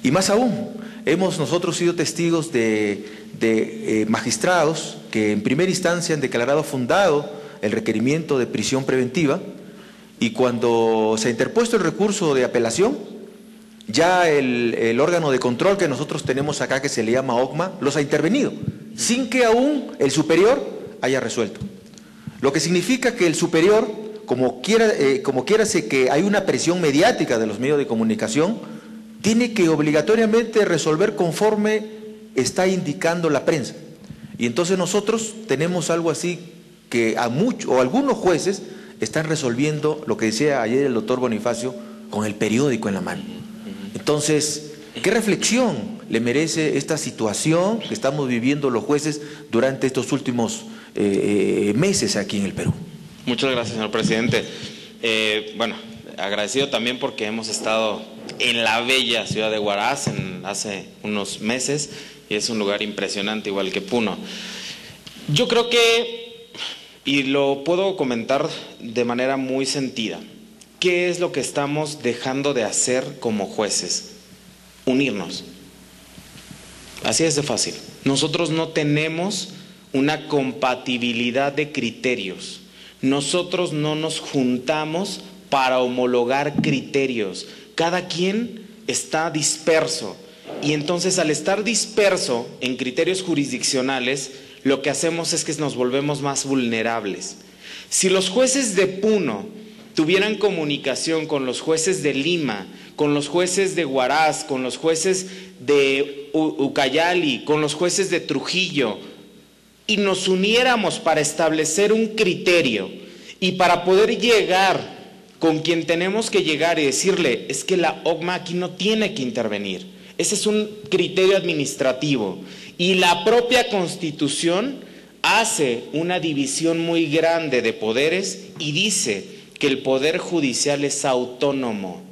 Y más aún, hemos nosotros sido testigos de magistrados que en primera instancia han declarado fundado el requerimiento de prisión preventiva y cuando se ha interpuesto el recurso de apelación, ya el órgano de control que nosotros tenemos acá, que se le llama OCMA, los ha intervenido, sin que aún el superior haya resuelto. Lo que significa que el superior, como quiera sé que hay una presión mediática de los medios de comunicación, tiene que obligatoriamente resolver conforme está indicando la prensa. Y entonces nosotros tenemos algo así que algunos jueces están resolviendo, lo que decía ayer el doctor Bonifacio, con el periódico en la mano. Entonces, ¿qué reflexión le merece esta situación que estamos viviendo los jueces durante estos últimos meses aquí en el Perú? Muchas gracias, señor presidente. Bueno, agradecido también porque hemos estado en la bella ciudad de Huaraz hace unos meses y es un lugar impresionante, igual que Puno. Yo creo que, y lo puedo comentar de manera muy sentida, ¿qué es lo que estamos dejando de hacer como jueces? Unirnos. Así es de fácil. Nosotros no tenemos una compatibilidad de criterios. Nosotros no nos juntamos para homologar criterios. Cada quien está disperso. Y entonces al estar disperso en criterios jurisdiccionales, lo que hacemos es que nos volvemos más vulnerables. Si los jueces de Puno tuvieran comunicación con los jueces de Lima, con los jueces de Huaraz, con los jueces de Ucayali, con los jueces de Trujillo, y nos uniéramos para establecer un criterio y para poder llegar con quien tenemos que llegar y decirle, es que la OCMA aquí no tiene que intervenir, ese es un criterio administrativo, y la propia Constitución hace una división muy grande de poderes y dice que el Poder Judicial es autónomo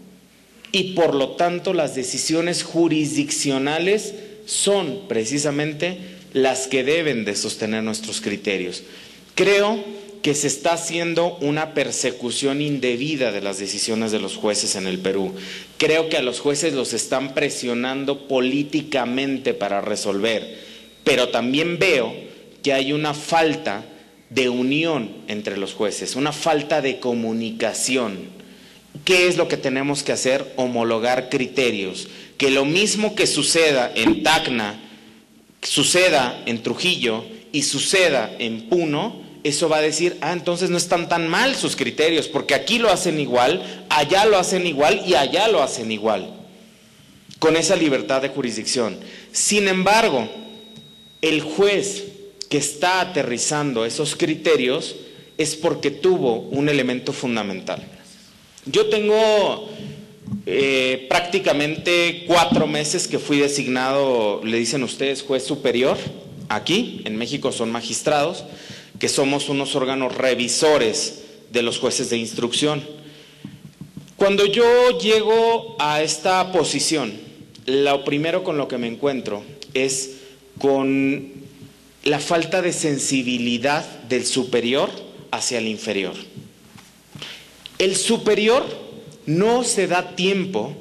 y por lo tanto las decisiones jurisdiccionales son precisamente las que deben de sostener nuestros criterios. Creo que se está haciendo una persecución indebida de las decisiones de los jueces en el Perú. Creo que a los jueces los están presionando políticamente para resolver. pero también veo que hay una falta de unión entre los jueces, una falta de comunicación. ¿Qué es lo que tenemos que hacer? Homologar criterios. Que lo mismo que suceda en Tacna, suceda en Trujillo y suceda en Puno, eso va a decir, entonces no están tan mal sus criterios, porque aquí lo hacen igual, allá lo hacen igual y allá lo hacen igual, con esa libertad de jurisdicción. Sin embargo, el juez que está aterrizando esos criterios es porque tuvo un elemento fundamental. Yo tengo prácticamente 4 meses que fui designado, le dicen ustedes, juez superior. Aquí, en México, son magistrados, que somos unos órganos revisores de los jueces de instrucción. Cuando yo llego a esta posición, lo primero con lo que me encuentro es con la falta de sensibilidad del superior hacia el inferior. El superior no se da tiempo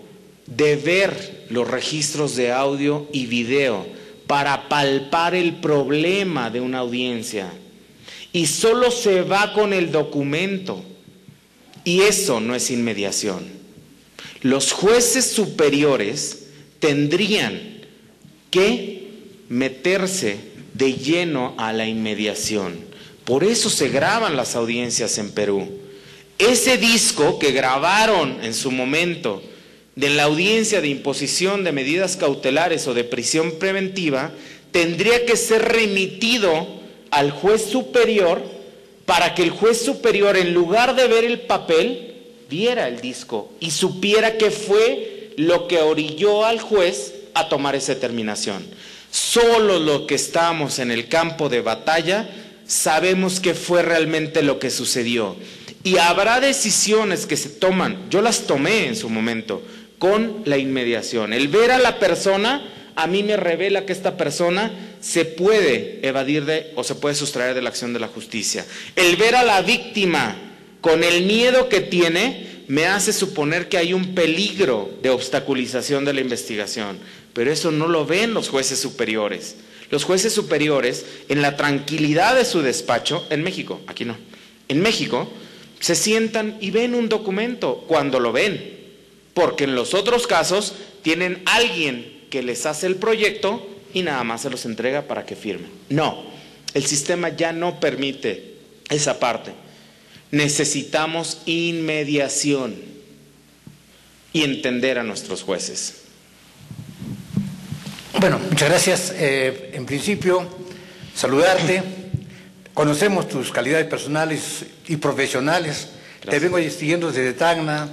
de ver los registros de audio y video para palpar el problema de una audiencia y solo se va con el documento, y eso no es inmediación. Los jueces superiores tendrían que meterse de lleno a la inmediación. Por eso se graban las audiencias en Perú. Ese disco que grabaron en su momento de la audiencia de imposición de medidas cautelares o de prisión preventiva tendría que ser remitido al juez superior para que el juez superior, en lugar de ver el papel, viera el disco y supiera qué fue lo que orilló al juez a tomar esa determinación. Solo los que estamos en el campo de batalla sabemos qué fue realmente lo que sucedió. Y habrá decisiones que se toman, yo las tomé en su momento, con la inmediación. El ver a la persona, a mí me revela que esta persona se puede evadir o se puede sustraer de la acción de la justicia. El ver a la víctima con el miedo que tiene, me hace suponer que hay un peligro de obstaculización de la investigación. Pero eso no lo ven los jueces superiores. Los jueces superiores, en la tranquilidad de su despacho, en México, aquí no, en México, se sientan y ven un documento cuando lo ven, porque en los otros casos tienen alguien que les hace el proyecto y nada más se los entrega para que firmen. No, el sistema ya no permite esa parte. Necesitamos inmediación y entender a nuestros jueces. Bueno, muchas gracias. En principio, saludarte. Conocemos tus calidades personales y profesionales. Gracias. Te vengo siguiendo desde Tacna,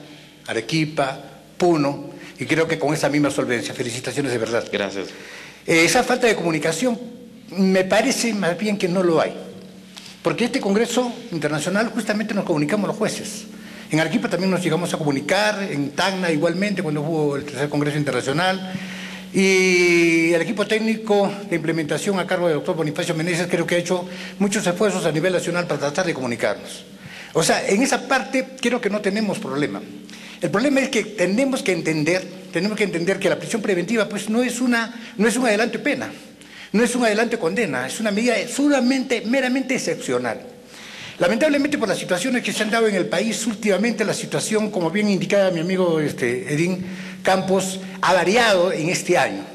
Arequipa, Puno, y creo que con esa misma solvencia. Felicitaciones de verdad. Gracias. Esa falta de comunicación me parece más bien que no lo hay. Porque este Congreso Internacional justamente nos comunicamos los jueces. En Arequipa también nos llegamos a comunicar, en Tacna igualmente, cuando hubo el tercer Congreso Internacional. Y el equipo técnico de implementación a cargo del doctor Bonifacio Meneses creo que ha hecho muchos esfuerzos a nivel nacional para tratar de comunicarnos. O sea, en esa parte creo que no tenemos problema. El problema es que tenemos que entender que la prisión preventiva pues no es un adelanto de pena, no es un adelanto de condena, es una medida meramente excepcional. Lamentablemente por las situaciones que se han dado en el país últimamente, la situación, como bien indicaba mi amigo Edín Campos, ha variado en este año.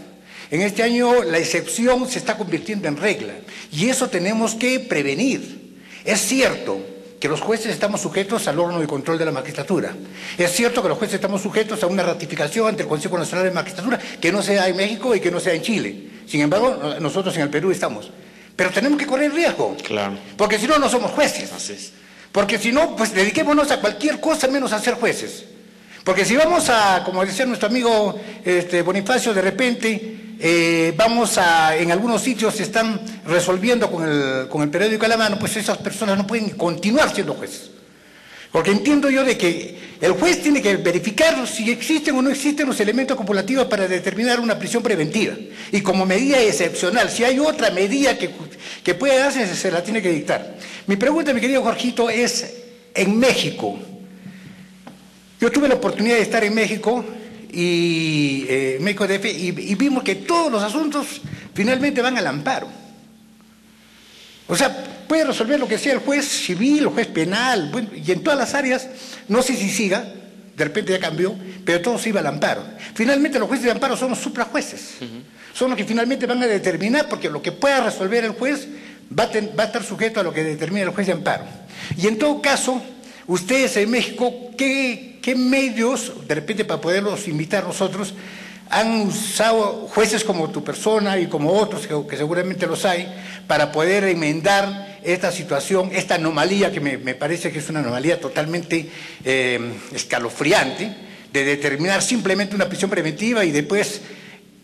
En este año la excepción se está convirtiendo en regla y eso tenemos que prevenir. Es cierto que los jueces estamos sujetos al órgano de control de la magistratura. Es cierto que los jueces estamos sujetos a una ratificación ante el Consejo Nacional de Magistratura que no sea en México y que no sea en Chile. Sin embargo, nosotros en el Perú estamos. Pero tenemos que correr riesgo. Claro. Porque si no, no somos jueces. Así es. Porque si no, pues dediquémonos a cualquier cosa menos a ser jueces. Porque si vamos a, como decía nuestro amigo Bonifacio, de repente en algunos sitios se están resolviendo con el periódico a la mano, pues esas personas no pueden continuar siendo jueces. Porque entiendo yo de que el juez tiene que verificar si existen o no existen los elementos copulativos para determinar una prisión preventiva. Y como medida excepcional, si hay otra medida que puede darse, se la tiene que dictar. Mi pregunta, mi querido Jorgito, es en México. Yo tuve la oportunidad de estar en México y México DF y vimos que todos los asuntos finalmente van al amparo. O sea, puede resolver lo que sea el juez civil, el juez penal, bueno, y en todas las áreas, no sé si siga, de repente ya cambió, pero todo se iba al amparo. Finalmente los jueces de amparo son los suprajueces, son los que finalmente van a determinar, porque lo que pueda resolver el juez va a estar sujeto a lo que determina el juez de amparo. Y en todo caso, ustedes en México, ¿qué medios, de repente para poderlos invitar nosotros, han usado jueces como tu persona y como otros, que seguramente los hay, para poder enmendar esta situación, esta anomalía, que me parece que es una anomalía totalmente escalofriante, de determinar simplemente una prisión preventiva y después,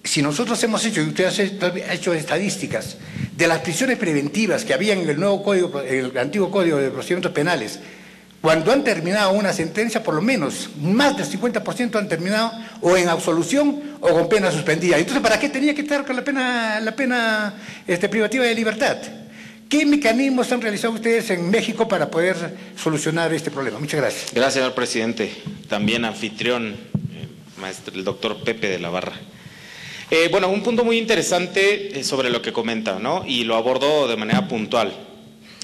si nosotros hemos hecho, y usted ha hecho estadísticas, de las prisiones preventivas que había en el nuevo código, el antiguo Código de Procedimientos Penales, cuando han terminado una sentencia, por lo menos más del 50% han terminado o en absolución o con pena suspendida. Entonces, ¿para qué tenía que estar con la pena privativa de libertad? ¿Qué mecanismos han realizado ustedes en México para poder solucionar este problema? Muchas gracias. Gracias, señor presidente. También anfitrión, maestro, el doctor Pepe de la Barra. Bueno, un punto muy interesante sobre lo que comenta, ¿no? Y lo abordó de manera puntual.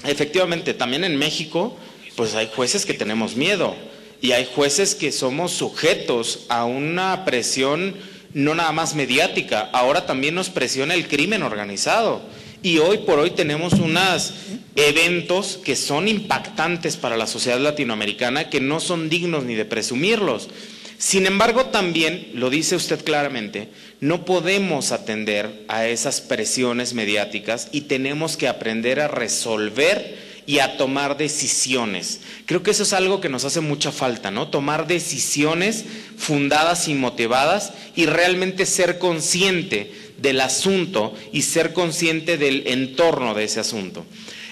Efectivamente, también en México, pues hay jueces que tenemos miedo y hay jueces que somos sujetos a una presión no nada más mediática, ahora también nos presiona el crimen organizado. Y hoy por hoy tenemos unos eventos que son impactantes para la sociedad latinoamericana, que no son dignos ni de presumirlos. Sin embargo, también, lo dice usted claramente, no podemos atender a esas presiones mediáticas y tenemos que aprender a resolver y a tomar decisiones. Creo que eso es algo que nos hace mucha falta, ¿no? Tomar decisiones fundadas y motivadas y realmente ser consciente del asunto y ser consciente del entorno de ese asunto.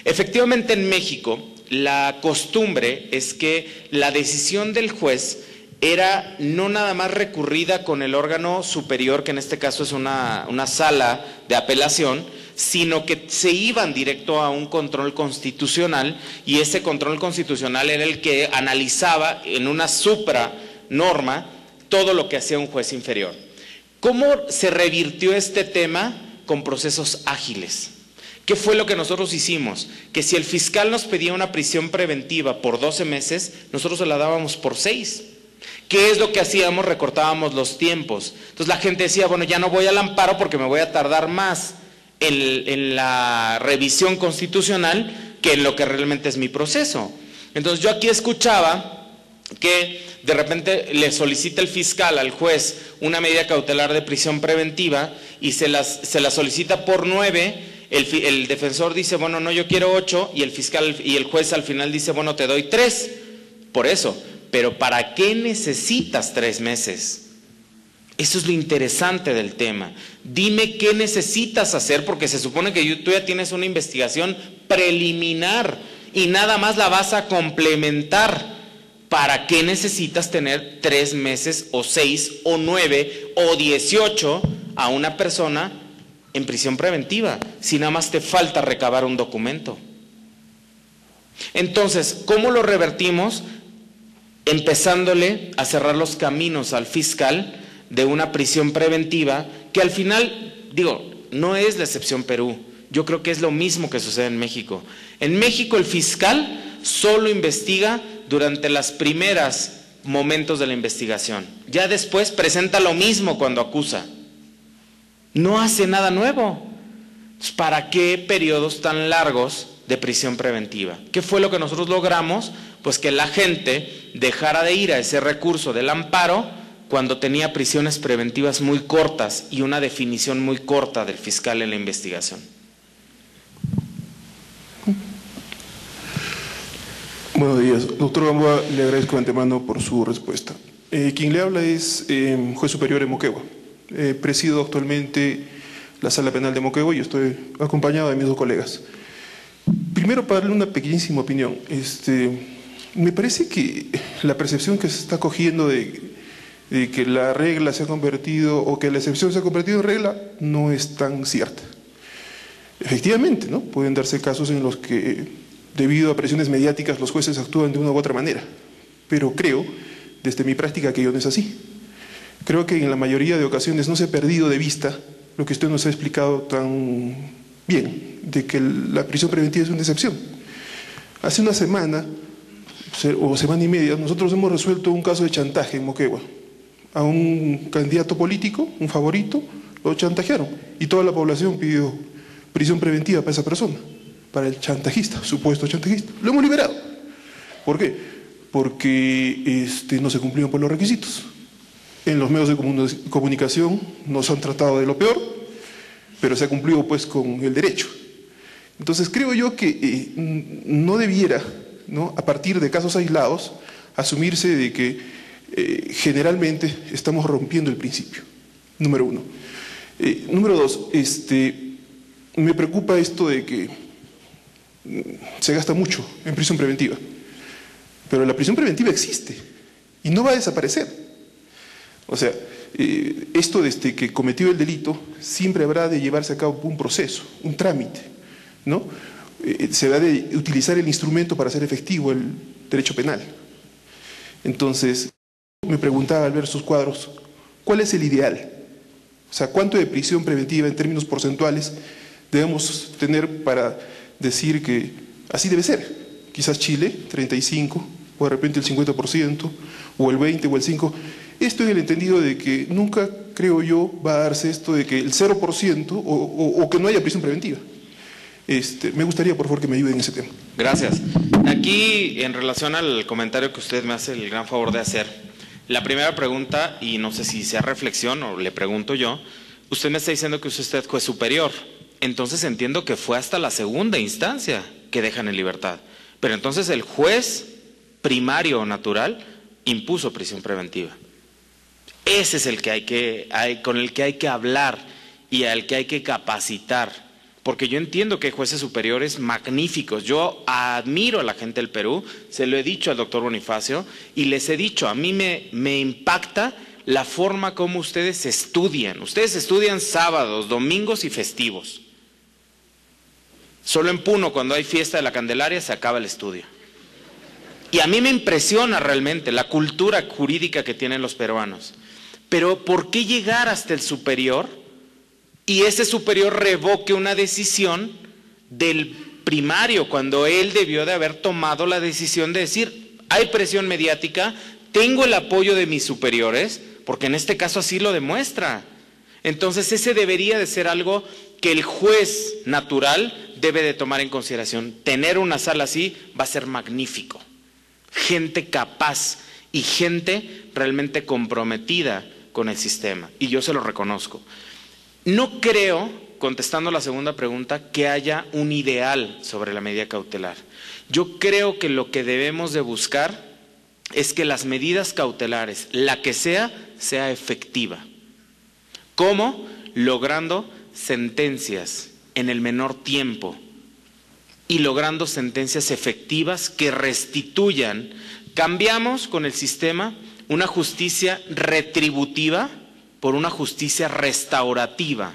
Efectivamente, en México, la costumbre es que la decisión del juez era no nada más recurrida con el órgano superior, que en este caso es una sala de apelación, sino que se iban directo a un control constitucional, y ese control constitucional era el que analizaba en una supranorma todo lo que hacía un juez inferior. ¿Cómo se revirtió este tema? Con procesos ágiles. ¿Qué fue lo que nosotros hicimos? Que si el fiscal nos pedía una prisión preventiva por 12 meses, nosotros se la dábamos por 6. ¿Qué es lo que hacíamos? Recortábamos los tiempos. Entonces la gente decía, bueno, ya no voy al amparo porque me voy a tardar más en la revisión constitucional que en lo que realmente es mi proceso. Entonces yo aquí escuchaba que de repente le solicita el fiscal al juez una medida cautelar de prisión preventiva y se la solicita por 9, el defensor dice, bueno, no, yo quiero 8, y el fiscal y el juez al final dice, bueno, te doy 3, por eso. Pero ¿para qué necesitas 3 meses? Eso es lo interesante del tema. Dime qué necesitas hacer, porque se supone que tú ya tienes una investigación preliminar y nada más la vas a complementar. ¿Para qué necesitas tener 3 meses o 6 o 9 o 18 a una persona en prisión preventiva si nada más te falta recabar un documento? Entonces, ¿cómo lo revertimos? Empezándole a cerrar los caminos al fiscal de una prisión preventiva, que al final, digo, no es la excepción Perú, yo creo que es lo mismo que sucede en México. En México el fiscal solo investiga durante los primeros momentos de la investigación, ya después presenta lo mismo cuando acusa, no hace nada nuevo. ¿Para qué periodos tan largos de prisión preventiva? ¿Qué fue lo que nosotros logramos? Pues que la gente dejara de ir a ese recurso del amparo cuando tenía prisiones preventivas muy cortas y una definición muy corta del fiscal en la investigación. Buenos días. Doctor Gamboa, le agradezco de antemano por su respuesta. Quien le habla es juez superior en Moquegua. Presido actualmente la sala penal de Moquegua y estoy acompañado de mis 2 colegas. Primero, para darle una pequeñísima opinión, me parece que la percepción que se está cogiendo de que la regla se ha convertido o que la excepción se ha convertido en regla no es tan cierta. Efectivamente, ¿no? Pueden darse casos en los que, debido a presiones mediáticas, los jueces actúan de una u otra manera, pero creo, desde mi práctica, que ello no es así. Creo que en la mayoría de ocasiones no se ha perdido de vista lo que usted nos ha explicado tan bien, de que la prisión preventiva es una excepción. Hace una semana, o semana y media, nosotros hemos resuelto un caso de chantaje en Moquegua. A un candidato político, un favorito, lo chantajearon y toda la población pidió prisión preventiva para esa persona, para el chantajista, supuesto chantajista. Lo hemos liberado. ¿Por qué? Porque no se cumplían por los requisitos. En los medios de comunicación nos han tratado de lo peor, pero se ha cumplido pues con el derecho. Entonces creo yo que no debiera, ¿no?, a partir de casos aislados, asumirse de que generalmente estamos rompiendo el principio, número uno. Número dos, me preocupa esto de que se gasta mucho en prisión preventiva, pero la prisión preventiva existe y no va a desaparecer. O sea, esto desde que cometió el delito siempre habrá de llevarse a cabo un proceso, un trámite, ¿no? Se habrá de utilizar el instrumento para hacer efectivo el derecho penal. Entonces, me preguntaba al ver sus cuadros, ¿cuál es el ideal? O sea, ¿cuánto de prisión preventiva en términos porcentuales debemos tener para decir que así debe ser? Quizás Chile, 35%, o de repente el 50%, o el 20% o el 5%. Esto en el entendido de que nunca, creo yo, va a darse esto de que el 0% o que no haya prisión preventiva. Me gustaría, por favor, que me ayuden en ese tema. Gracias. Aquí, en relación al comentario que usted me hace el gran favor de hacer, la primera pregunta, y no sé si sea reflexión o le pregunto yo, usted me está diciendo que usted es juez superior, entonces entiendo que fue hasta la segunda instancia que dejan en libertad, pero entonces el juez primario o natural impuso prisión preventiva. Ese es el que con el que hay que hablar y al que hay que capacitar, porque yo entiendo que hay jueces superiores magníficos. Yo admiro a la gente del Perú, se lo he dicho al doctor Bonifacio y les he dicho, a mí me impacta la forma como ustedes estudian. Ustedes estudian sábados, domingos y festivos. Solo en Puno, cuando hay fiesta de la Candelaria, se acaba el estudio. Y a mí me impresiona realmente la cultura jurídica que tienen los peruanos. Pero ¿por qué llegar hasta el superior y ese superior revoque una decisión del primario cuando él debió de haber tomado la decisión de decir, hay presión mediática, tengo el apoyo de mis superiores, porque en este caso así lo demuestra? Entonces ese debería de ser algo que el juez natural debe de tomar en consideración. Tener una sala así va a ser magnífico. Gente capaz y gente realmente comprometida con el sistema, y yo se lo reconozco. No creo, contestando la segunda pregunta, que haya un ideal sobre la medida cautelar. Yo creo que lo que debemos de buscar es que las medidas cautelares, la que sea efectiva. ¿Cómo? Logrando sentencias en el menor tiempo y logrando sentencias efectivas que restituyan. Cambiamos con el sistema una justicia retributiva por una justicia restaurativa.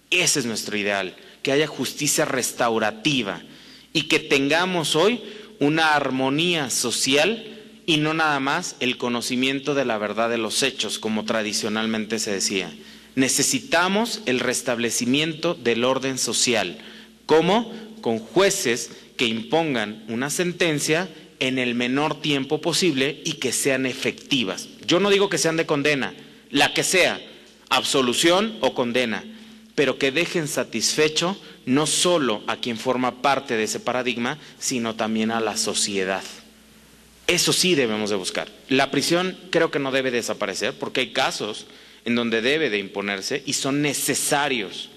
Ese es nuestro ideal, que haya justicia restaurativa y que tengamos hoy una armonía social y no nada más el conocimiento de la verdad de los hechos, como tradicionalmente se decía. Necesitamos el restablecimiento del orden social. ¿Cómo? Con jueces que impongan una sentencia en el menor tiempo posible y que sean efectivas. Yo no digo que sean de condena, la que sea, absolución o condena, pero que dejen satisfecho no solo a quien forma parte de ese paradigma, sino también a la sociedad. Eso sí debemos de buscar. La prisión creo que no debe desaparecer, porque hay casos en donde debe de imponerse y son necesarios.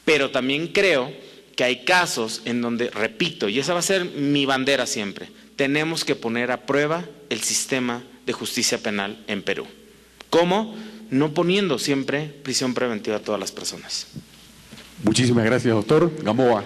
Pero también creo que hay casos en donde, repito, y esa va a ser mi bandera siempre, tenemos que poner a prueba el sistema de justicia penal en Perú. ¿Cómo? No poniendo siempre prisión preventiva a todas las personas. Muchísimas gracias, doctor Gamboa.